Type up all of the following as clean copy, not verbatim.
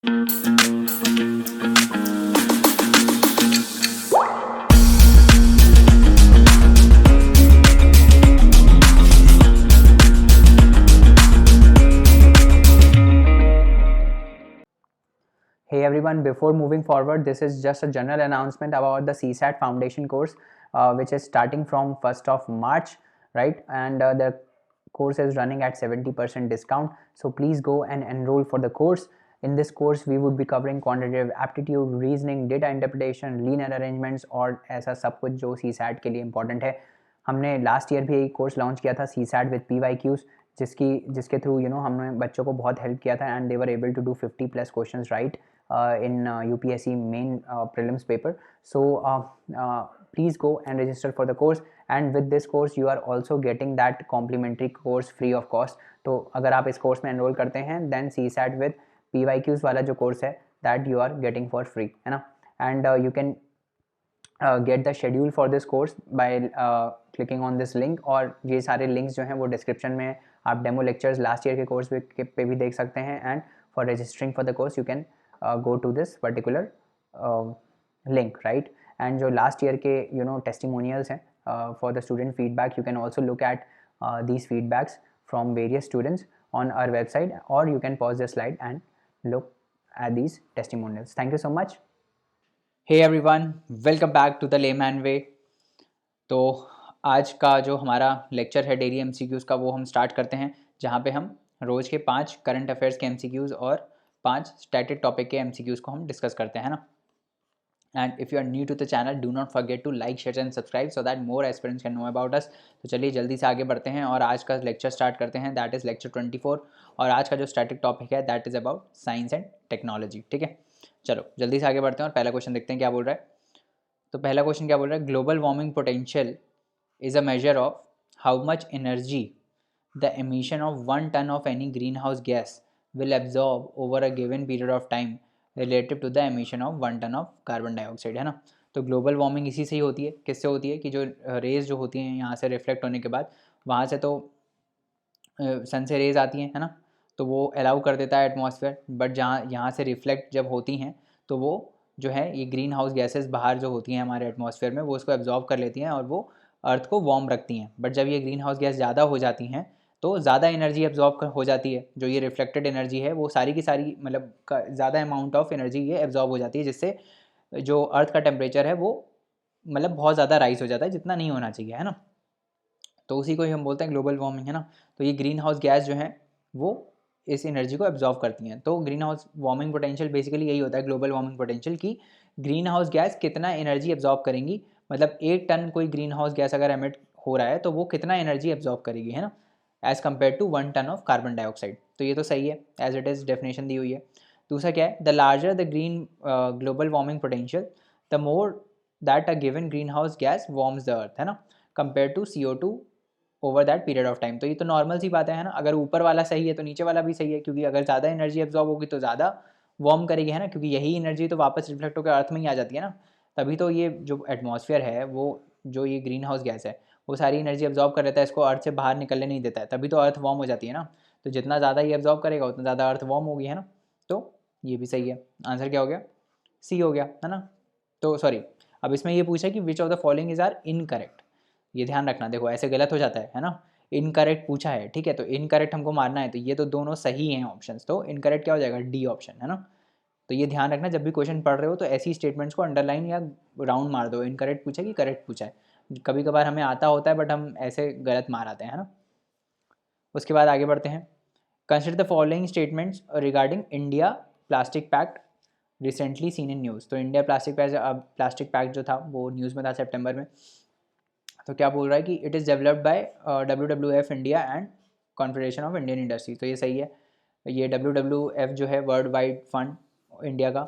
Hey everyone, before moving forward, this is just a general announcement about the CSAT Foundation course, which is starting from 1st of March, right? And the course is running at 70% discount. So please go and enroll for the course. In this course, we would be covering quantitative aptitude, reasoning, data interpretation, linear arrangements और ऐसा सब कुछ जो CSAT के लिए important है. हमने last year भी एक कोर्स लॉन्च किया था CSAT विद PYQs, जिसके थ्रू हमने बच्चों को बहुत हेल्प किया था and they were able to do 50+ questions right in UPSC main prelims paper. So please go and register for the course, and with this course you are also getting that complimentary course free of cost. तो अगर आप इस course में enrol करते हैं then CSAT with PYQs वाला जो course है that you are getting for free, है ना. And you can get the schedule for this course by clicking on this link, और ये सारे links जो हैं वो डिस्क्रिप्शन में आप डेमो लेक्चर्स लास्ट ईयर के कोर्स पे भी देख सकते हैं. And for registering for the course you can go to this particular link, right? And जो last year के testimonials हैं for the student feedback, you can also look at these feedbacks from various students on our website, or you can pause the slide and look at these testimonials. Thank you so much. Hey everyone, welcome back to the Layman Way. तो आज का जो हमारा lecture है daily MCQs का, वो हम start करते हैं, जहाँ पे हम रोज़ के 5 करंट अफेयर्स के MCQs और 5 स्टैटिक टॉपिक के MCQs को हम डिस्कस करते हैं ना. And if you are new to the channel, do not forget to like, share and subscribe so that more aspirants can know about us. तो चलिए जल्दी से आगे बढ़ते हैं और आज का लेक्चर स्टार्ट करते हैं. दैट इज़ लेक्चर 24, और आज का जो स्टैटिक टॉपिक है that is about science and technology. ठीक है, चलो जल्दी से आगे बढ़ते हैं और पहला क्वेश्चन देखते हैं क्या बोल रहा है. तो पहला क्वेश्चन क्या बोल रहा है, global warming potential is a measure of how much energy the emission of 1 ton of any greenhouse gas will absorb over a given period of time relative to the emission of 1 ton of carbon dioxide, है ना. तो global warming इसी से ही होती है. किससे होती है कि जो रेज जो होती हैं यहाँ से रिफ्लेक्ट होने के बाद, वहाँ से तो सन से रेज आती हैं, है ना, तो वो अलाउ कर देता है एटमॉस्फेयर. बट जहाँ यहाँ से रिफ्लेक्ट जब होती हैं तो वो जो है ये ग्रीन हाउस गैसेज बाहर जो होती हैं हमारे एटमॉस्फेयर में, वो उसको एब्जॉर्ब कर लेती हैं और वो अर्थ को वार्म रखती हैं. बट जब ये ग्रीन हाउस गैस ज़्यादा हो जाती हैं तो ज़्यादा एनर्जी एब्जॉर्ब हो जाती है. जो ये रिफ्लेक्टेड एनर्जी है वो सारी की सारी मतलब ज़्यादा अमाउंट ऑफ एनर्जी ये एब्जॉर्ब हो जाती है, जिससे जो अर्थ का टेम्परेचर है वो मतलब बहुत ज़्यादा राइज हो जाता है, जितना नहीं होना चाहिए, है ना. तो उसी को ही हम बोलते हैं ग्लोबल वार्मिंग, है ना. तो ये ग्रीन हाउस गैस जो है वो इस एनर्जी को एब्जॉर्ब करती हैं. तो green house warming potential basically यही होता है, ग्लोबल वार्मिंग पोटेंशियल, की ग्रीन हाउस गैस कितना एनर्जी एब्जॉर्ब करेंगी. मतलब 1 टन कोई ग्रीन हाउस गैस अगर एमिट हो रहा है तो वो कितना एनर्जी एब्जॉर्ब करेगी, है ना, as compare to 1 ton of carbon dioxide. तो ये तो सही है, एज इट इज़ डेफिनेशन दी हुई है. दूसरा क्या है, the larger the green global warming potential the more that a given green house gas warms the earth, है ना, compare to CO2 over that period of time. तो ये तो नॉर्मल सी बात है ना. अगर ऊपर वाला सही है तो नीचे वाला भी सही है, क्योंकि अगर ज़्यादा एनर्जी एब्जॉर्ब होगी तो ज़्यादा वार्म करेगी, है ना, क्योंकि यही एनर्जी तो वापस रिफ्लेक्ट होकर अर्थ में ही आ जाती है ना. तभी तो ये जो एटमॉस्फेयर है वो जो ये ग्रीन हाउस गैस है वो सारी एनर्जी एब्जॉर्ब कर लेता है, इसको अर्थ से बाहर निकलने नहीं देता है, तभी तो अर्थ वार्म हो जाती है ना. तो जितना ज़्यादा ये एब्जॉर्ब करेगा उतना ज़्यादा अर्थ वार्म होगी, है ना. तो ये भी सही है. आंसर क्या हो गया, सी हो गया, है ना. तो सॉरी, अब इसमें ये पूछा कि which of the following is are incorrect. ये ध्यान रखना, देखो ऐसे गलत हो जाता है ना. इनकरेक्ट पूछा है, ठीक है, तो इनकरेक्ट हमको मारना है, तो ये तो दोनों सही हैं ऑप्शंस, तो इनकरेक्ट क्या हो जाएगा, डी ऑप्शन, है ना. तो ये ध्यान रखना, जब भी क्वेश्चन पढ़ रहे हो तो ऐसी स्टेटमेंट्स को अंडरलाइन या राउंड मार दो. इनकरेक्ट पूछा कि करेक्ट पूछा है. कभी कभार हमें आता होता है बट हम ऐसे गलत मार आते हैं, है ना. उसके बाद आगे बढ़ते हैं. Consider the following statements regarding India plastic pact recently seen in news. तो इंडिया प्लास्टिक पैक्ट जो था वो न्यूज़ में था सितंबर में. तो क्या बोल रहा है कि it is developed by WWF India and confederation of Indian industry. तो ये सही है. ये WWF जो है वर्ल्ड वाइड फंड इंडिया का,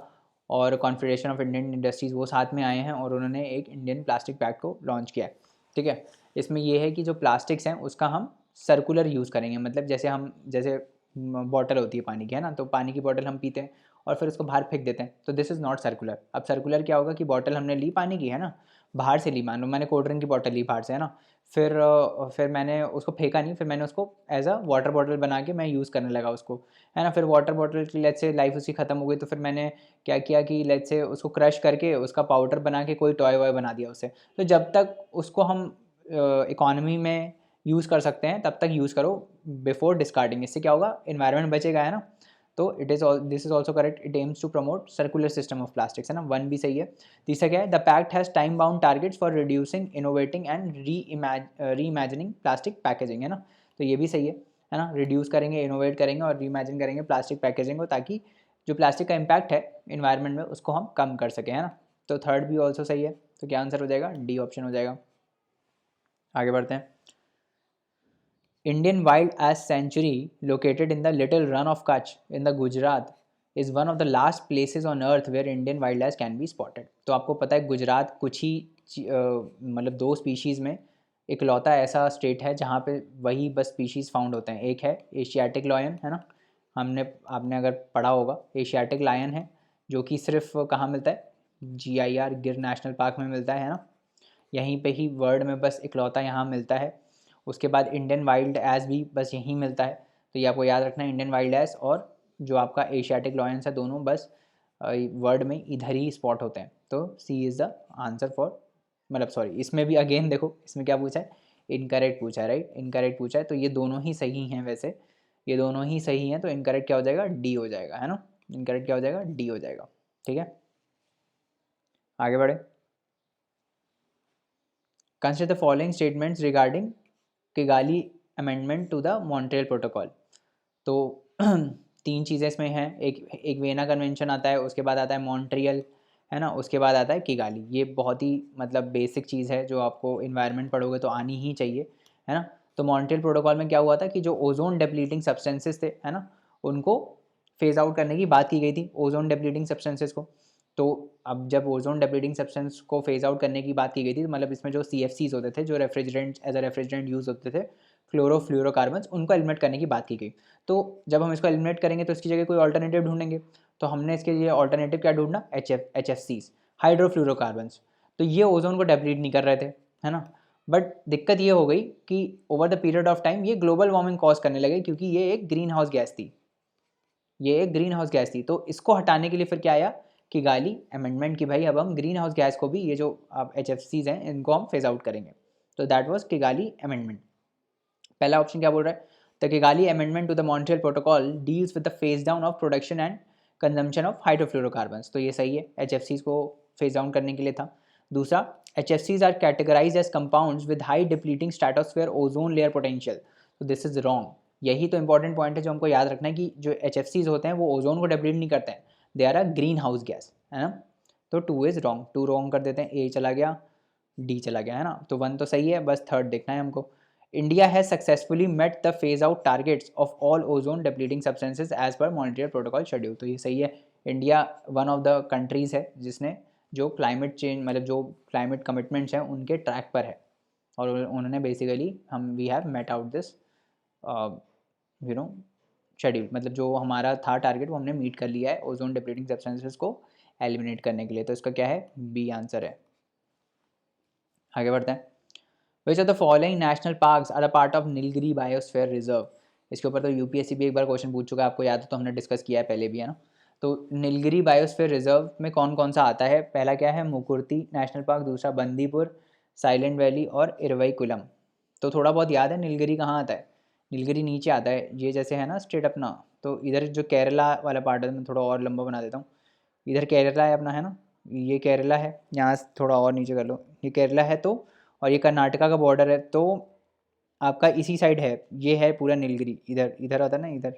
और कॉन्फेडरेशन ऑफ इंडियन इंडस्ट्रीज़ वो साथ में आए हैं और उन्होंने एक इंडियन प्लास्टिक पैक्ट को लॉन्च किया है. ठीक है, इसमें ये है कि जो प्लास्टिक्स हैं उसका हम सर्कुलर यूज़ करेंगे. मतलब जैसे बॉटल होती है पानी की, है ना, तो पानी की बॉटल हम पीते हैं और फिर उसको बाहर फेंक देते हैं, तो दिस इज़ नॉट सर्कुलर. अब सर्कुलर क्या होगा कि बॉटल हमने ली पानी की, है ना, बाहर से ली, मान लो मैंने कोल्ड ड्रिंक की बॉटल ली बाहर से, है ना, फिर मैंने उसको फेंका नहीं, फिर मैंने उसको एज अ वाटर बॉटल बना के मैं यूज़ करने लगा उसको, है ना। फिर वाटर बॉटल की लेट्स से लाइफ उसकी ख़त्म हो गई, तो फिर मैंने क्या किया कि लेट्स से उसको क्रश करके उसका पाउडर बना के कोई टॉय वॉय बना दिया उससे। तो जब तक उसको हम इकॉनमी में यूज़ कर सकते हैं तब तक यूज़ करो बिफोर डिस्कार्डिंग। इससे क्या होगा, इन्वायरमेंट बचेगा, है ना। तो this is also correct, it aims to promote circular system of plastics, है ना, वन भी सही है। तीसरा क्या है, the pact has time bound targets for reducing, innovating and re imagining plastic packaging, है ना। तो ये भी सही है ना, रिड्यूस करेंगे, इनोवेट करेंगे और री इमेजिन करेंगे प्लास्टिक पैकेजिंग को, ताकि जो प्लास्टिक का इम्पैक्ट है इन्वायरमेंट में उसको हम कम कर सकें, है ना। तो थर्ड भी ऑल्सो सही है, तो क्या आंसर हो जाएगा, डी ऑप्शन हो जाएगा। आगे बढ़ते हैं। Indian Wild Ass Sanctuary, located in the Little Run of Kutch in the Gujarat, is one of the last places on earth where Indian wild ass can be spotted. तो आपको पता है गुजरात कुछ ही मतलब 2 स्पीशीज़ में इकलौता ऐसा स्टेट है जहाँ पे वही बस स्पीशीज़ फाउंड होते हैं। एक है एशियाटिक लायन, है ना, आपने अगर पढ़ा होगा, एशियाटिक लायन है जो कि सिर्फ कहाँ मिलता है, GIR गिर नेशनल पार्क में मिलता है ना, यहीं पे ही वर्ल्ड में बस इकलौता यहाँ मिलता है। उसके बाद इंडियन वाइल्ड एस भी बस यहीं मिलता है। तो ये आपको याद रखना है, इंडियन वाइल्ड एस और जो आपका एशियाटिक लॉयंस है दोनों बस वर्ल्ड में इधर ही स्पॉट होते हैं। तो सी इज़ द आंसर फॉर, मतलब सॉरी, इसमें भी अगेन देखो इसमें क्या पूछा है, इनकरेक्ट पूछा है, राइट, इनकरेक्ट पूछा है। तो ये दोनों ही सही हैं, वैसे ये दोनों ही सही हैं, तो इनकरेक्ट क्या हो जाएगा, डी हो जाएगा, है ना। इनकरेक्ट क्या हो जाएगा, डी हो जाएगा। ठीक है, आगे बढ़े। Consider the following statements regarding Kigali amendment to the Montreal protocol. तो 3 चीज़ें इसमें हैं, एक वेना कन्वेंशन आता है, उसके बाद आता है मॉन्ट्रियल, है ना, उसके बाद आता है किगाली। ये बहुत ही मतलब बेसिक चीज़ है जो आपको इन्वायरमेंट पढ़ोगे तो आनी ही चाहिए, है ना। तो मॉन्ट्रियल प्रोटोकॉल में क्या हुआ था कि जो ओजोन डिप्लीटिंग सब्सटेंसेस थे, है ना, उनको फेज़ आउट करने की बात की गई थी, ओजोन डिप्लीटिंग सब्सटेंसेस को। तो अब जब ओजोन डिप्लीटिंग सब्सटेंस को फेज़ आउट करने की बात की गई थी, तो मतलब इसमें जो CFCs होते थे, जो refrigerant as a refrigerant use होते थे, क्लोरोफ्लोरोकार्बन्स, उनको एलिमिनेट करने की बात की गई। तो जब हम इसको एलिमिनेट करेंगे तो इसकी जगह कोई ऑल्टरनेटिव ढूंढेंगे, तो हमने इसके लिए ऑल्टरनेटिव क्या ढूंढना, HFCs, हाइड्रोफ्लोरोकार्बन्स। तो ये ओजोन को डिप्लीट नहीं कर रहे थे, है ना। बट दिक्कत ये हो गई कि over the period of time ये ग्लोबल वार्मिंग कॉज करने लगे, क्योंकि ये एक ग्रीन हाउस गैस थी, ये एक ग्रीन हाउस गैस थी। तो इसको हटाने के लिए फिर क्या आया, किगाली अमेंडमेंट की भाई अब हम ग्रीन हाउस गैस को भी, ये जो आप HFCs हैं इनको हम फेज आउट करेंगे। तो दैट वाज किगाली अमेंडमेंट। पहला ऑप्शन क्या बोल रहा है, the Kigali amendment to the Montreal protocol deals with the phase down of production and consumption of hydrofluorocarbons. तो ये सही है, HFCs को फेज डाउन करने के लिए था। दूसरा, HFCs are categorise as compounds with high depleting stratosphere ozone layer potential. तो दिस इज रॉन्ग। यही तो इंपॉर्टेंट पॉइंट है जो हमको याद रखना है कि जो HFCs होते हैं वो ओजोन को डिप्लीट नहीं करते हैं, they are a green house gas, है ना। तो 2 इज रॉन्ग, 2 रॉन्ग कर देते हैं, ए चला गया, डी चला गया, है ना। तो 1 तो सही है, बस थर्ड देखना है हमको। India has successfully met the phase out targets of all ozone depleting substances as per Montreal protocol schedule. तो ये सही है, India one of the countries है जिसने जो क्लाइमेट चेंज मतलब जो क्लाइमेट कमिटमेंट्स हैं उनके ट्रैक पर है, और उन्होंने बेसिकली हम we have met out this you know schedule, मतलब जो हमारा था टारगेट वो हमने मीट कर लिया है ओजोन डिप्लीटिंग सब्सटेंसेस को एलिमिनेट करने के लिए। तो इसका क्या है, बी आंसर है। आगे बढ़ते हैं। Which of the following national parks are a part of Nilgiri biosphere reserve. इसके ऊपर तो UPSC भी एक बार क्वेश्चन पूछ चुका है, आपको याद है, तो हमने डिस्कस किया है पहले भी, है ना। तो नीलगिरी बायोस्फीयर रिजर्व में कौन कौन सा आता है, पहला क्या है, मुकुर्ती नेशनल पार्क, दूसरा बंदीपुर, साइलेंट वैली और इरवईकुलम। तो थोड़ा बहुत याद है नीलगिरी कहाँ आता है, नीलगिरी नीचे आता है, ये जैसे है ना स्टेट अपना, तो इधर जो केरला वाला पार्ट है, मैं थोड़ा और लंबा बना देता हूँ, इधर केरला है अपना, है ना, ये केरला है, यहाँ से थोड़ा और नीचे कर लो, ये केरला है, तो और ये कर्नाटका का बॉर्डर है, तो आपका इसी साइड है, ये है पूरा नीलगिरी, इधर इधर आता है ना, इधर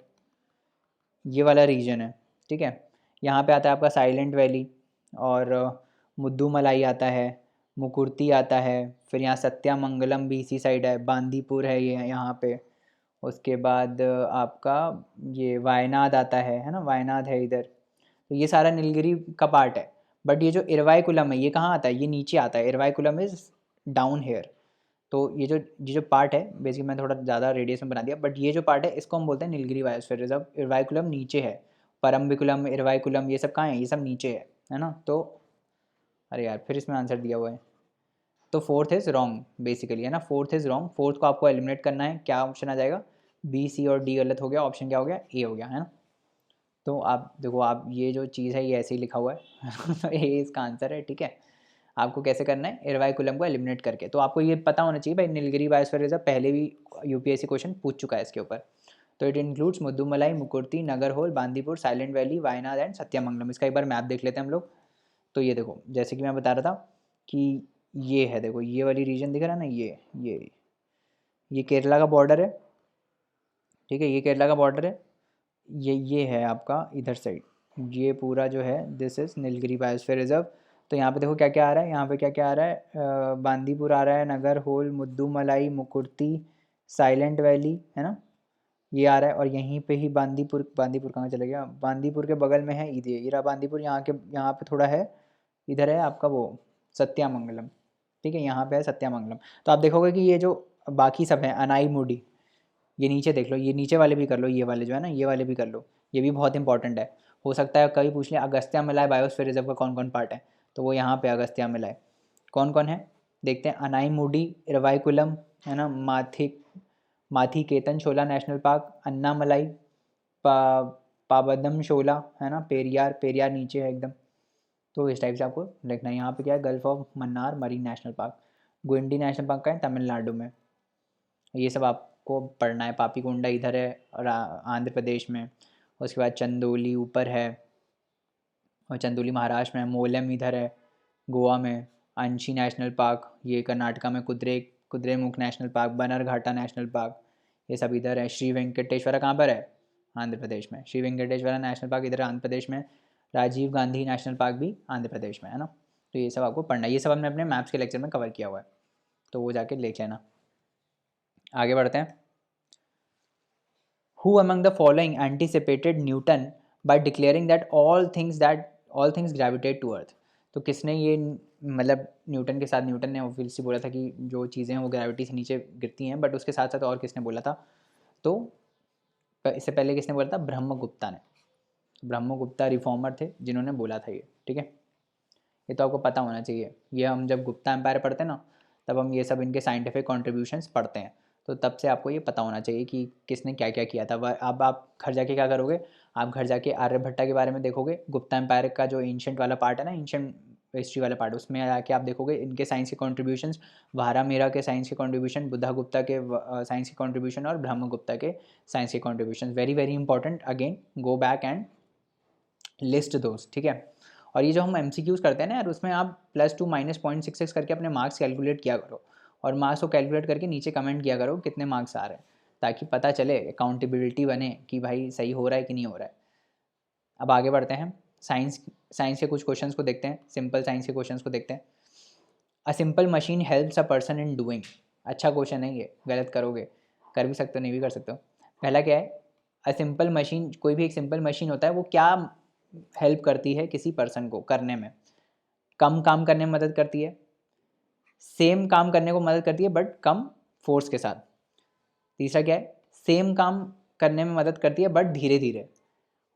ये वाला रीजन है, ठीक है। यहाँ पे आता है आपका साइलेंट वैली, और मुद्दूमलाई आता है, मुकुर्ती आता है, फिर यहाँ सत्यामंगलम भी इसी साइड है, बांदीपुर है ये यहाँ पे, उसके बाद आपका ये वायनाड आता है ना, वायनाड है इधर। तो ये सारा नीलगिरी का पार्ट है। बट ये जो इरवाईकुलम है ये कहाँ आता है, ये नीचे आता है, इरवाईकुलम इज़ डाउन हेयर। तो ये जो पार्ट है बेसिकली मैं थोड़ा ज़्यादा रेडियस में बना दिया, बट ये जो पार्ट है इसको हम बोलते हैं नीलगिरी बायोस्फीयर रिजर्व। इरवाईकुलम नीचे है, परम्बिकुलम, इरवाईकुलम ये सब कहाँ है, ये सब नीचे है ना। तो अरे यार फिर इसमें आंसर दिया हुआ है, तो फोर्थ इज़ रॉन्ग बेसिकली, है ना, फोर्थ इज़ रॉन्ग। फोर्थ को आपको एलिमिनेट करना है, क्या ऑप्शन आ जाएगा, बी, सी और डी गलत हो गया, ऑप्शन क्या हो गया, ए हो गया, है ना। तो आप देखो, आप ये जो चीज़ है ये ऐसे ही लिखा हुआ है तो ए इसका आंसर है, ठीक है। आपको कैसे करना है, इरवाइकुलम को एलिमिनेट करके। तो आपको ये पता होना चाहिए भाई, नीलगिरी बायोस्फीयर रिजर्व पहले भी यूपीएससी क्वेश्चन पूछ चुका है इसके ऊपर। तो it includes Mudumalai, Mukurthi, Nagarhole, Bandipur, Silent Valley, Wayanad and Sathyamangalam. इसका एक बार मैप देख लेते हैं हम लोग। तो ये देखो, जैसे कि मैं बता रहा था कि ये है, देखो ये वाली रीजन दिख रहा है ना, ये केरला का बॉर्डर है, ठीक है, ये केरला का बॉर्डर है, ये है आपका इधर साइड, ये पूरा जो है this is Nilgiri biosphere reserve. तो यहाँ पे देखो क्या क्या आ रहा है, यहाँ पे क्या क्या आ रहा है, बांदीपुर आ रहा है, Nagarhole, Mudumalai, Mukurthi, Silent Valley, है ना, ये आ रहा है। और यहीं पे ही बांदीपुर कहाँ चले गया, बांदीपुर के बगल में है ये रहा बांदीपुर, यहाँ पे थोड़ा है, इधर है आपका वो सत्यामंगलम, ठीक है, यहाँ पे है सत्यामंगलम। तो आप देखोगे कि ये जो बाकी सब हैं, अनाई मुडी, ये नीचे देख लो, ये नीचे वाले भी कर लो, ये वाले जो है ना, ये वाले भी कर लो, ये भी बहुत इंपॉर्टेंट है। हो सकता है कभी पूछ लें अगस्त्या मिलाए बायोस्फीयर रिजर्व का कौन कौन पार्ट है, तो वो यहाँ पे अगस्त्या मिलाए कौन कौन है देखते हैं, अनाई मुडी, इरवाइकुलम, है ना, माथी केतन शोला नेशनल पार्क, अन्नामलाई, पा पाबदम शोला, है ना, पेरियार नीचे है एकदम। तो इस टाइप से आपको लिखना है। यहाँ पे क्या है, gulf of Mannar marine national park, गुंडी नेशनल पार्क का है तमिलनाडु में, ये सब आपको पढ़ना है। पापीकोंडा इधर है और आंध्र प्रदेश में, उसके बाद चंदोली ऊपर है, और चंदोली महाराष्ट्र में, मोलम इधर है गोवा में, अंशी नेशनल पार्क ये कर्नाटका में, Kudremukh National Park, Bannerghatta National Park, ये सब इधर है। श्री वेंकटेश्वरा कहाँ पर है, आंध्र प्रदेश में, श्री वेंकटेश्वरा नेशनल पार्क इधर आंध्र प्रदेश में, राजीव गांधी नेशनल पार्क भी आंध्र प्रदेश में, है ना। तो ये सब आपको पढ़ना है, ये सब हमने अपने मैप्स के लेक्चर में कवर किया हुआ है, तो वो जाके देख लेना। आगे बढ़ते हैं। Who among the following anticipated Newton by declaring that all things gravitate to earth? तो किसने ये, मतलब न्यूटन के साथ, न्यूटन ने ऑब्वियसली बोला था कि जो चीज़ें हैं वो ग्रेविटी से नीचे गिरती हैं, बट उसके साथ साथ और किसने बोला था, तो इससे पहले किसने बोला था, ब्रह्मगुप्ता ने। ब्रह्मगुप्ता रिफॉर्मर थे जिन्होंने बोला था ये, ठीक है, ये तो आपको पता होना चाहिए। ये हम जब गुप्ता एम्पायर पढ़ते हैं ना, तब हम ये सब इनके साइंटिफिक कॉन्ट्रीब्यूशंस पढ़ते हैं, तो तब से आपको ये पता होना चाहिए कि किसने क्या क्या किया था। अब आप घर जाके क्या करोगे, आप घर जाके आर्यभट्टा के बारे में देखोगे, गुप्ता एम्पायर का जो एंशंट वाला पार्ट है ना, एंशंट हिस्ट्री वाला पार्ट, उसमें आके आप देखोगे इनके साइंस के कॉन्ट्रीब्यूशंस, वारामीरा के साइंस के कॉन्ट्रीब्यूशन, बुद्धा गुप्ता के साइंस के कॉन्ट्रीब्यूशन, और ब्रह्मगुप्ता के साइंस के contribution, very very important. Again go back and list दोस्त, ठीक है। और ये जो हम MCQs करते हैं ना यार, उसमें आप +2 -0.66 करके अपने मार्क्स कैलकुलेट किया करो, और मार्क्स को कैलकुलेट करके नीचे कमेंट किया करो कितने मार्क्स आ रहे हैं, ताकि पता चले, अकाउंटेबिलिटी बने कि भाई सही हो रहा है कि नहीं हो रहा है। अब आगे बढ़ते हैं, साइंस के कुछ क्वेश्चंस को देखते हैं, सिंपल साइंस के क्वेश्चंस को देखते हैं। A simple machine helps a person in doing, अच्छा क्वेश्चन है ये, गलत करोगे, कर भी सकते हो नहीं भी कर सकते हो। पहला क्या है, अ सिंपल मशीन, कोई भी एक सिंपल मशीन होता है वो क्या हेल्प करती है किसी पर्सन को करने में, कम काम करने में मदद करती है, सेम काम करने को मदद करती है बट कम फोर्स के साथ। तीसरा क्या है, सेम काम करने में मदद करती है बट धीरे धीरे।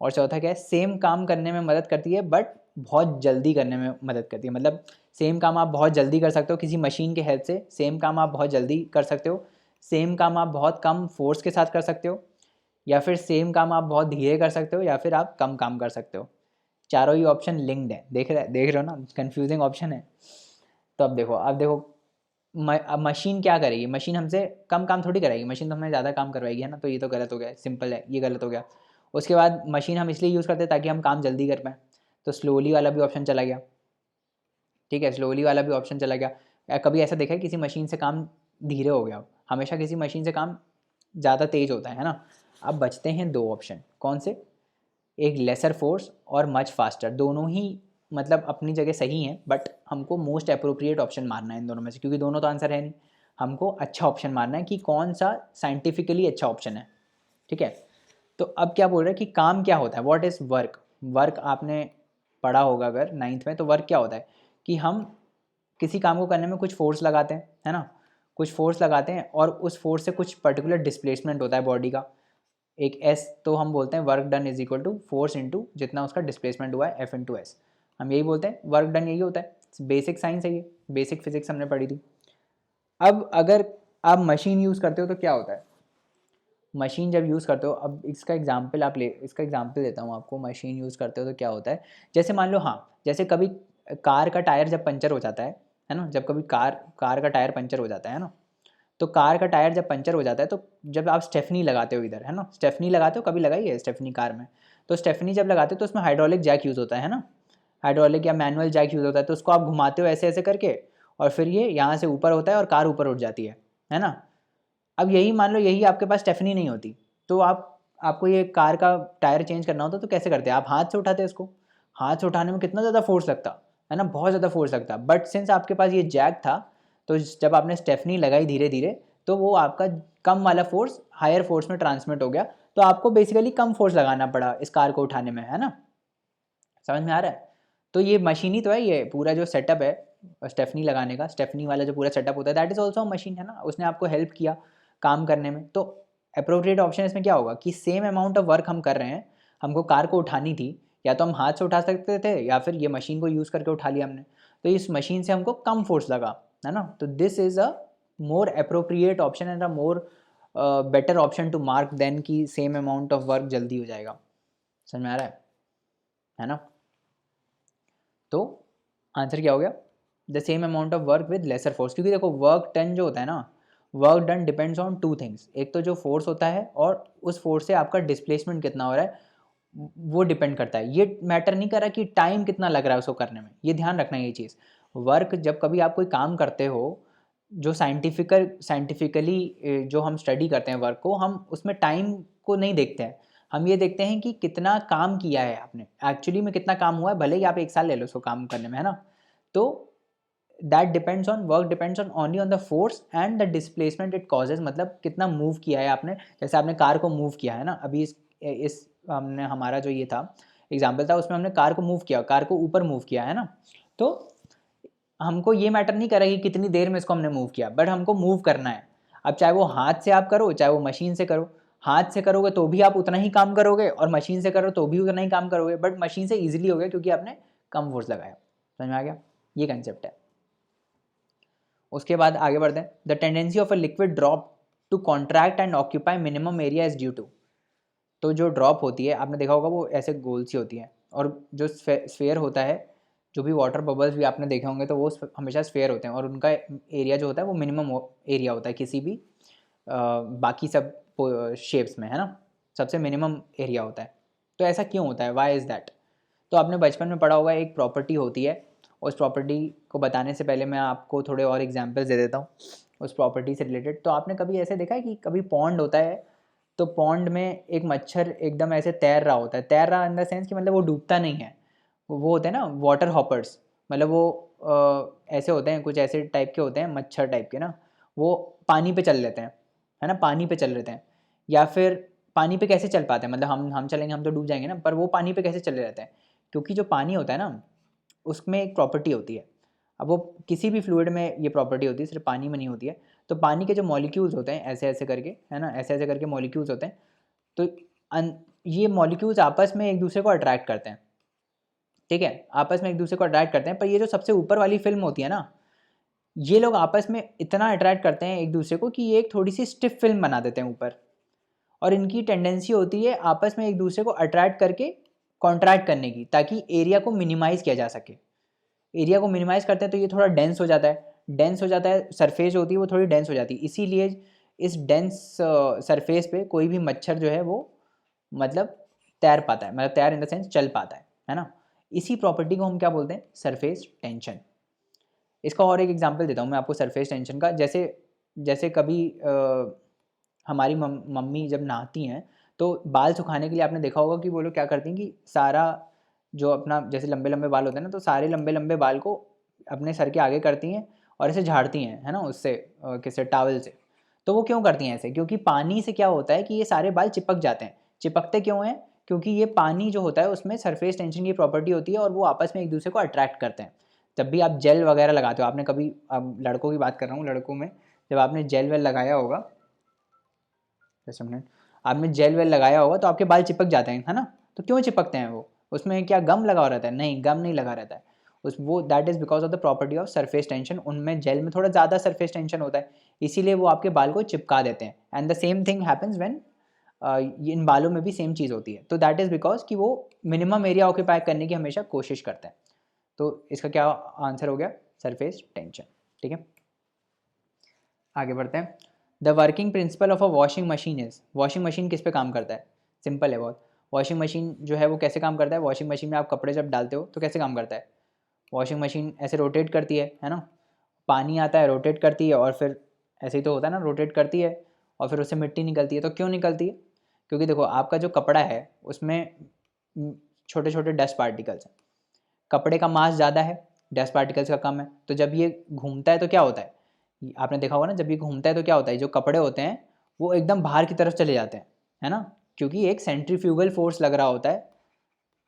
और चौथा क्या है, सेम काम करने में मदद करती है बट बहुत जल्दी करने में मदद करती है। मतलब सेम काम आप बहुत जल्दी कर सकते हो किसी मशीन के हेल्प से, सेम काम आप बहुत जल्दी कर सकते हो, सेम काम आप बहुत कम फोर्स के साथ कर सकते हो, या फिर सेम काम आप बहुत धीरे कर सकते हो, या फिर आप कम काम कर सकते हो। चारों ही ऑप्शन लिंक्ड है, देख रहे हो ना, कंफ्यूजिंग ऑप्शन है। तो अब देखो अब मशीन क्या करेगी, मशीन हमसे कम काम थोड़ी कराएगी, मशीन तो हमें ज़्यादा काम करवाएगी, है ना। तो ये तो गलत हो गया, सिंपल है, ये गलत हो गया। उसके बाद मशीन हम इसलिए यूज़ करते हैं ताकि हम काम जल्दी कर पाएँ, तो स्लोली वाला भी ऑप्शन चला गया, ठीक है, स्लोली वाला भी ऑप्शन चला गया। कभी ऐसा देखा है किसी मशीन से काम धीरे हो गया, हमेशा किसी मशीन से काम ज़्यादा तेज होता है ना। अब बचते हैं दो ऑप्शन, कौन से, एक लेसर फोर्स और मच फास्टर, दोनों ही मतलब अपनी जगह सही हैं, बट हमको मोस्ट अप्रोप्रिएट ऑप्शन मारना है इन दोनों में से, क्योंकि दोनों तो आंसर है नहीं, हमको अच्छा ऑप्शन मारना है कि कौन सा साइंटिफिकली अच्छा ऑप्शन है, ठीक है। तो अब क्या बोल रहे हैं कि काम क्या होता है, व्हाट इज़ वर्क। वर्क आपने पढ़ा होगा अगर 9th में, तो वर्क क्या होता है कि हम किसी काम को करने में कुछ फोर्स लगाते हैं, है ना, कुछ फोर्स लगाते हैं, और उस फोर्स से कुछ पर्टिकुलर डिस्प्लेसमेंट होता है बॉडी का, एक एस, तो हम बोलते हैं work done is equal to force into जितना उसका डिस्प्लेसमेंट हुआ है, F इंटू एस, हम यही बोलते हैं, वर्क डन यही होता है। बेसिक साइंस है, ये बेसिक फिजिक्स हमने पढ़ी थी। अब अगर आप मशीन यूज़ करते हो तो क्या होता है, मशीन जब यूज़ करते हो, अब इसका एग्जांपल देता हूँ आपको। मशीन यूज़ करते हो तो क्या होता है, जैसे मान लो, हाँ, जैसे कभी कार का टायर जब पंचर हो जाता है ना, जब कभी कार का टायर पंचर हो जाता है ना, तो कार का टायर जब पंचर हो जाता है तो जब आप स्टेफनी लगाते हो इधर, है ना, स्टेफनी लगाते हो, कभी लगाई है स्टेफनी कार में, तो स्टेफनी जब लगाते हो तो उसमें हाइड्रोलिक जैक यूज़ होता है ना, हाइड्रोलिक या मैनुअल जैक यूज़ होता है, तो उसको आप घुमाते हो ऐसे ऐसे करके, और फिर ये यहाँ से ऊपर होता है और कार ऊपर उठ जाती है ना। अब यही मान लो, यही आपके पास स्टेफनी नहीं होती, तो आपको ये कार का टायर चेंज करना होता तो कैसे करते हैं, आप हाथ से उठाते इसको, हाथ से उठाने में कितना ज़्यादा फोर्स लगता है ना, बहुत ज़्यादा फोर्स लगता। बट सिंस आपके पास ये जैक था, तो जब आपने स्टेफनी लगाई धीरे धीरे, तो वो आपका कम वाला फोर्स हायर फोर्स में ट्रांसमिट हो गया, तो आपको बेसिकली कम फोर्स लगाना पड़ा इस कार को उठाने में, है ना। समझ में आ रहा है। तो ये मशीन ही तो है, ये पूरा जो सेटअप है स्टेफनी लगाने का, स्टेफनी वाला जो पूरा सेटअप होता है, दैट इज़ ऑल्सो मशीन, है ना, उसने आपको हेल्प किया काम करने में। तो अप्रोप्रिएट ऑप्शन इसमें क्या होगा कि सेम अमाउंट ऑफ वर्क हम कर रहे हैं, हमको कार को उठानी थी, या तो हम हाथ से उठा सकते थे या फिर ये मशीन को यूज़ करके उठा लिया हमने, तो इस मशीन से हमको कम फोर्स लगा, है ना। तो this is a more appropriate option and a more better option to mark than कि सेम अमाउंट ऑफ वर्क जल्दी हो जाएगा। समझ में आ रहा है ना। तो आंसर क्या हो गया, the same amount of work with lesser force, क्योंकि देखो वर्क डन जो होता है ना, work done depends on two things, एक तो जो फोर्स होता है और उस फोर्स से आपका डिस्प्लेसमेंट कितना हो रहा है वो डिपेंड करता है। ये मैटर नहीं कर रहा कि टाइम कितना लग रहा है उसको करने में, ये ध्यान रखना ये चीज़। वर्क जब कभी आप कोई काम करते हो, जो साइंटिफिकली जो हम स्टडी करते हैं वर्क को, हम उसमें टाइम को नहीं देखते हैं, हम ये देखते हैं कि कितना काम किया है आपने, एक्चुअली में कितना काम हुआ है, भले ही आप 1 साल ले लो उसको काम करने में, है ना। तो that depends on, work depends on only on the force and the displacement it causes, मतलब कितना मूव किया है आपने। जैसे आपने कार को मूव किया है ना, अभी इस हमने हमारा जो ये था एग्जाम्पल था, उसमें हमने कार को मूव किया, कार को ऊपर मूव किया, है ना। तो हमको ये मैटर नहीं कर रहा कि कितनी देर में इसको हमने मूव किया, बट हमको मूव करना है। अब चाहे वो हाथ से आप करो, चाहे वो मशीन से करो, हाथ से करोगे तो भी आप उतना ही काम करोगे और मशीन से करो तो भी उतना ही काम करोगे, बट मशीन से ईजिली हो गया क्योंकि आपने कम फोर्स लगाया। समझ में आ गया, ये कंसेप्ट है। उसके बाद आगे बढ़ते हैं, the tendency of a liquid drop to contract and occupy minimum area is due to. तो जो ड्रॉप होती है, आपने देखा होगा वो ऐसे गोल सी होती है, और जो स्फेयर होता है, जो भी वाटर बबल्स भी आपने देखे होंगे तो वो हमेशा स्फेयर होते हैं, और उनका एरिया जो होता है वो मिनिमम एरिया होता है किसी भी बाकी सब शेप्स में, है ना, सबसे मिनिमम एरिया होता है। तो ऐसा क्यों होता है, वाई इज़ दैट। तो आपने बचपन में पढ़ा होगा एक प्रॉपर्टी होती है, उस प्रॉपर्टी को बताने से पहले मैं आपको थोड़े और एग्जांपल्स दे देता हूँ उस प्रॉपर्टी से रिलेटेड। तो आपने कभी ऐसे देखा है कि कभी पॉन्ड होता है, तो पॉन्ड में एक मच्छर एकदम ऐसे तैर रहा होता है, तैर रहा इन द सेंस कि मतलब वो डूबता नहीं है, वो होते हैं ना वाटर हॉपर्स, मतलब वो ऐसे होते हैं, कुछ ऐसे टाइप के होते हैं मच्छर टाइप के ना, वो पानी पे चल लेते हैं, है ना, पानी पे चल लेते हैं। या फिर पानी पे कैसे चल पाते हैं, मतलब हम चलेंगे हम तो डूब जाएंगे ना, पर वो पानी पे कैसे चले रहते हैं, क्योंकि जो पानी होता है ना उसमें एक प्रॉपर्टी होती है। अब वो किसी भी फ्लूइड में ये प्रॉपर्टी होती है, सिर्फ पानी में नहीं होती है। तो पानी के जो मॉलिक्यूल्स होते हैं ऐसे ऐसे करके, है ना, ऐसे ऐसे करके मॉलिक्यूल्स होते हैं, तो ये मॉलिक्यूल्स आपस में एक दूसरे को अट्रैक्ट करते हैं, ठीक है, आपस में एक दूसरे को अट्रैक्ट करते हैं। पर ये जो सबसे ऊपर वाली फिल्म होती है ना, ये लोग आपस में इतना अट्रैक्ट करते हैं एक दूसरे को कि ये एक थोड़ी सी स्टिफ फिल्म बना देते हैं ऊपर, और इनकी टेंडेंसी होती है आपस में एक दूसरे को अट्रैक्ट करके कॉन्ट्रैक्ट करने की, ताकि एरिया को मिनिमाइज़ किया जा सके। एरिया को मिनिमाइज़ करते हैं तो ये थोड़ा डेंस हो जाता है, डेंस हो जाता है, सरफेस होती है वो थोड़ी डेंस हो जाती है, इसीलिए इस डेंस सरफेस पे कोई भी मच्छर जो है वो मतलब तैर पाता है, मतलब तैर इन द सेंस चल पाता है ना। इसी प्रॉपर्टी को हम क्या बोलते हैं, सरफेस टेंशन। इसका और एक एग्जांपल देता हूँ मैं आपको सरफेस टेंशन का। जैसे जैसे कभी हमारी मम्मी जब नहाती हैं तो बाल सुखाने के लिए आपने देखा होगा कि वो लोग क्या करती हैं कि सारा जो अपना जैसे लंबे लंबे बाल होते हैं ना, तो सारे लंबे लंबे बाल को अपने सर के आगे करती हैं और ऐसे झाड़ती हैं, है ना, उससे किससे, टावल से। तो वो क्यों करती हैं ऐसे, क्योंकि पानी से क्या होता है कि ये सारे बाल चिपक जाते हैं। चिपकते क्यों हैं, क्योंकि ये पानी जो होता है उसमें सरफेस टेंशन की प्रॉपर्टी होती है और वो आपस में एक दूसरे को अट्रैक्ट करते हैं। जब भी आप जेल वगैरह लगाते हो, आपने कभी, अब लड़कों की बात कर रहा हूँ, लड़कों में जब आपने जेल वेल लगाया होगा, जैसे मिनट, आपने जेल वेल लगाया होगा तो आपके बाल चिपक जाते हैं, है ना। तो क्यों चिपकते हैं वो, उसमें क्या गम लगा रहता है, नहीं, गम नहीं लगा रहता है, वो that is because of the property of surface tension. उनमें जेल में थोड़ा ज़्यादा सरफेस टेंशन होता है, इसीलिए वो आपके बाल को चिपका देते हैं। And the same thing happens when in बालों में भी सेम चीज़ होती है। तो दैट इज़ बिकॉज कि वो मिनिमम एरिया ऑक्यूपाई करने की हमेशा कोशिश करते हैं। तो इसका क्या आंसर हो गया? Surface tension. ठीक है, आगे बढ़ते हैं। The working principle of a washing machine is, washing machine किस पे काम करता है? सिंपल है बहुत। वॉशिंग मशीन जो है वो कैसे काम करता है? वॉशिंग मशीन में आप कपड़े जब डालते हो तो कैसे काम करता है? वॉशिंग मशीन ऐसे रोटेट करती है ना, पानी आता है, रोटेट करती है, और फिर ऐसे ही तो होता है ना, रोटेट करती है और फिर उससे मिट्टी निकलती है। तो क्यों निकलती है? क्योंकि देखो आपका जो कपड़ा है उसमें छोटे छोटे डस्ट पार्टिकल्स हैं, कपड़े का मास ज़्यादा है, डस्ट पार्टिकल्स का कम है। तो जब ये घूमता है तो क्या होता है? आपने देखा होगा ना, जब ये घूमता है तो क्या होता है? जो कपड़े होते हैं वो एकदम बाहर की तरफ चले जाते हैं, है ना, क्योंकि एक सेंट्रीफ्यूगल फोर्स लग रहा होता है,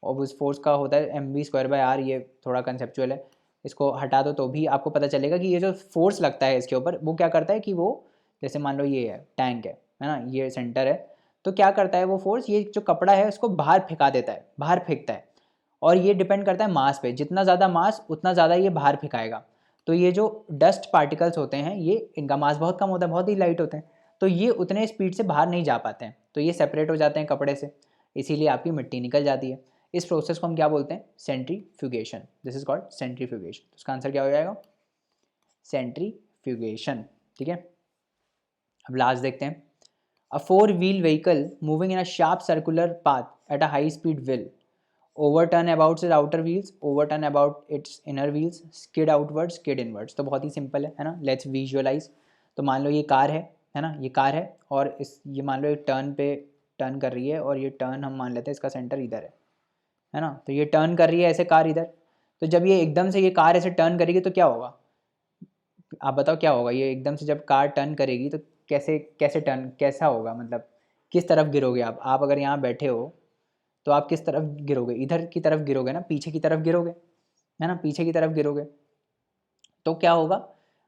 और उस फोर्स का होता है mv²/r। ये थोड़ा कंसेप्चुअल है, इसको हटा दो तो भी आपको पता चलेगा कि ये जो फोर्स लगता है इसके ऊपर, वो क्या करता है कि वो, जैसे मान लो ये है टैंक है ना, ये सेंटर है, तो क्या करता है वो फोर्स, ये जो कपड़ा है उसको बाहर फेंका देता है, बाहर फेंकता है। और ये डिपेंड करता है मास पे, जितना ज़्यादा मास उतना ज़्यादा ये बाहर फेंकाएगा। तो ये जो डस्ट पार्टिकल्स होते हैं ये, इनका मास बहुत कम होता है, बहुत ही लाइट होते हैं, तो ये उतने स्पीड से बाहर नहीं जा पाते हैं, तो ये सेपरेट हो जाते हैं कपड़े से, इसीलिए आपकी मिट्टी निकल जाती है। इस प्रोसेस को हम क्या बोलते हैं? Centrifugation. This is called centrifugation. उसका आंसर क्या हो जाएगा? सेंट्रीफ्यूगेशन। ठीक है, अब लास्ट देखते हैं। अ 4-wheel vehicle moving in a sharp circular path at a high speed will overturn about its outer wheels, overturn about its inner wheels, skid outwards, skid inwards। तो बहुत ही सिंपल है ना, लेट्स विजुअलाइज। तो मान लो ये car है ना, ये कार है, और ये मान लो एक टर्न पे टर्न कर रही है, और ये टर्न हम मान लेते हैं इसका सेंटर इधर है ना, तो ये टर्न कर रही है ऐसे कार इधर। तो जब ये एकदम से ये कार ऐसे टर्न करेगी तो क्या होगा? आप बताओ क्या होगा? ये एकदम से जब कार टर्न करेगी तो कैसे कैसे टर्न कैसा होगा, मतलब किस तरफ गिरोगे आप अगर यहाँ बैठे हो तो आप किस तरफ गिरोगे? इधर की तरफ गिरोगे ना, पीछे की तरफ गिरोगे, है ना, पीछे की तरफ गिरोगे। तो क्या होगा?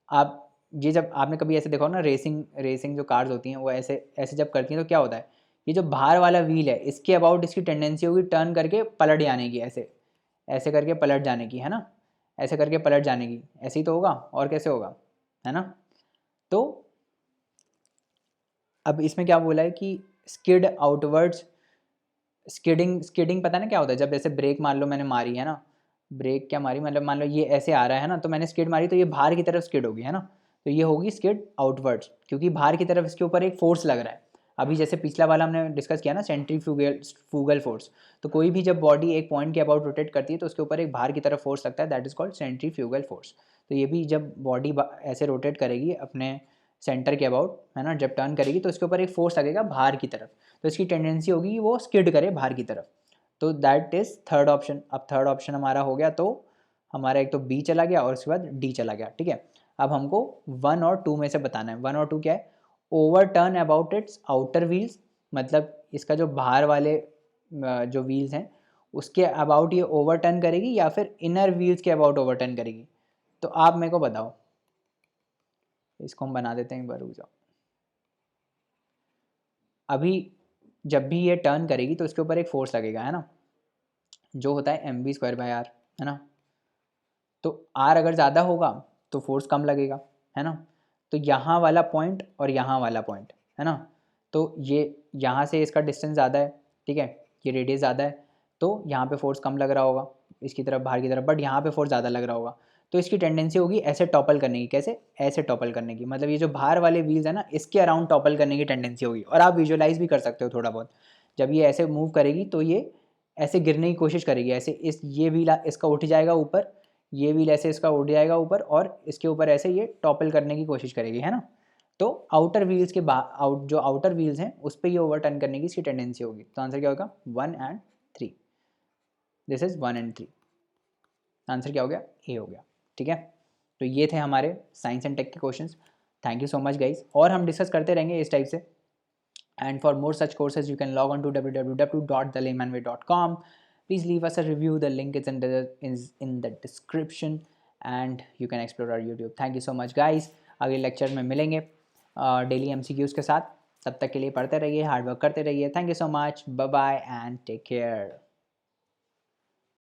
आप ये जब आपने कभी ऐसे देखा हो ना, रेसिंग रेसिंग जो कार्स होती हैं वो ऐसे ऐसे जब करती हैं तो क्या होता है? ये जो बाहर वाला व्हील है इसके अबाउट इसकी टेंडेंसी होगी टर्न करके पलट जाने की, ऐसे ऐसे करके पलट जाने की, है ना, ऐसे करके पलट जाने की। ऐसे ही तो होगा, और कैसे होगा, है ना। तो अब इसमें क्या बोला है कि स्किड आउटवर्ड्स, स्किडिंग पता है ना क्या होता है? जब जैसे ब्रेक मान लो मैंने मारी है ना, ब्रेक क्या मारी, मतलब मान लो ये ऐसे आ रहा है ना, तो मैंने स्किड मारी तो ये बाहर की तरफ स्किड होगी, है ना, तो ये होगी स्किड आउटवर्ड्स, क्योंकि बाहर की तरफ इसके ऊपर एक फोर्स लग रहा है। अभी जैसे पिछला वाला हमने डिस्कस किया ना, सेंट्रीफ्यूगल फोर्स, तो कोई भी जब बॉडी एक पॉइंट के अबाउट रोटेट करती है तो उसके ऊपर एक बाहर की तरफ फोर्स लगता है, that is called centrifugal force. तो ये भी जब बॉडी ऐसे रोटेट करेगी अपने सेंटर के अबाउट, है ना, जब टर्न करेगी तो इसके ऊपर एक फोर्स लगेगा बाहर की तरफ, तो इसकी टेंडेंसी होगी वो स्किड करे बाहर की तरफ। तो दैट इज़ थर्ड ऑप्शन। अब थर्ड ऑप्शन हमारा हो गया, तो हमारा एक तो बी चला गया और उसके बाद डी चला गया। ठीक है, अब हमको 1 और 2 में से बताना है। 1 और 2 क्या है? Over turn about it's outer wheels, मतलब इसका जो बाहर वाले जो व्हील्स हैं उसके अबाउट ये ओवर टर्न करेगी, या फिर इनर व्हील्स के अबाउट ओवर टर्न करेगी। तो आप मेरे को बताओ, इसको हम बना देते हैं एक बार, रुक जाओ। अभी जब भी ये टर्न करेगी तो इसके ऊपर एक फोर्स लगेगा, है ना, जो होता है mv²/r, है ना। तो r अगर ज़्यादा होगा तो फोर्स कम लगेगा, है ना। तो यहाँ वाला पॉइंट और यहाँ वाला पॉइंट, है ना, तो ये यहाँ से इसका डिस्टेंस ज़्यादा है, ठीक है, ये रेडियस ज़्यादा है, तो यहाँ पे फोर्स कम लग रहा होगा इसकी तरफ, बाहर की तरफ, बट यहाँ पे फोर्स ज़्यादा लग रहा होगा। तो इसकी टेंडेंसी होगी ऐसे टॉपल करने की। कैसे? ऐसे टॉपल करने की, मतलब ये जो बाहर वाले व्हील्स है ना इसके अराउंड टॉपल करने की टेंडेंसी होगी। और आप विजुअलाइज भी कर सकते हो थोड़ा बहुत, जब ये ऐसे मूव करेगी तो ये ऐसे गिरने की कोशिश करेगी, ऐसे इस ये व्हील इसका उठ जाएगा ऊपर, ये व्हील ऐसे इसका उठ जाएगा ऊपर, और इसके ऊपर ऐसे ये टॉपल करने की कोशिश करेगी, है ना। तो आउटर व्हील्स के जो आउटर व्हील्स हैं उस पर ये ओवरटर्न करने की इसकी टेंडेंसी होगी। तो आंसर क्या होगा? 1 and 3। This is 1 and 3। Answer क्या हो गया? ए हो गया। ठीक है, तो ये थे हमारे साइंस एंड टेक के questions. Thank you so much guys, और हम डिस्कस करते रहेंगे इस टाइप से। And for more such courses, you can log on to www.thelaymanway.com. Please leave us a review. The link is in the description, and you can explore our YouTube. Thank you so much, guys. अगले lecture में मिलेंगे daily MCQs के साथ। तब तक के लिए पढ़ते रहिए, हार्ड वर्क करते रहिए। Thank you so much, bye bye and take care.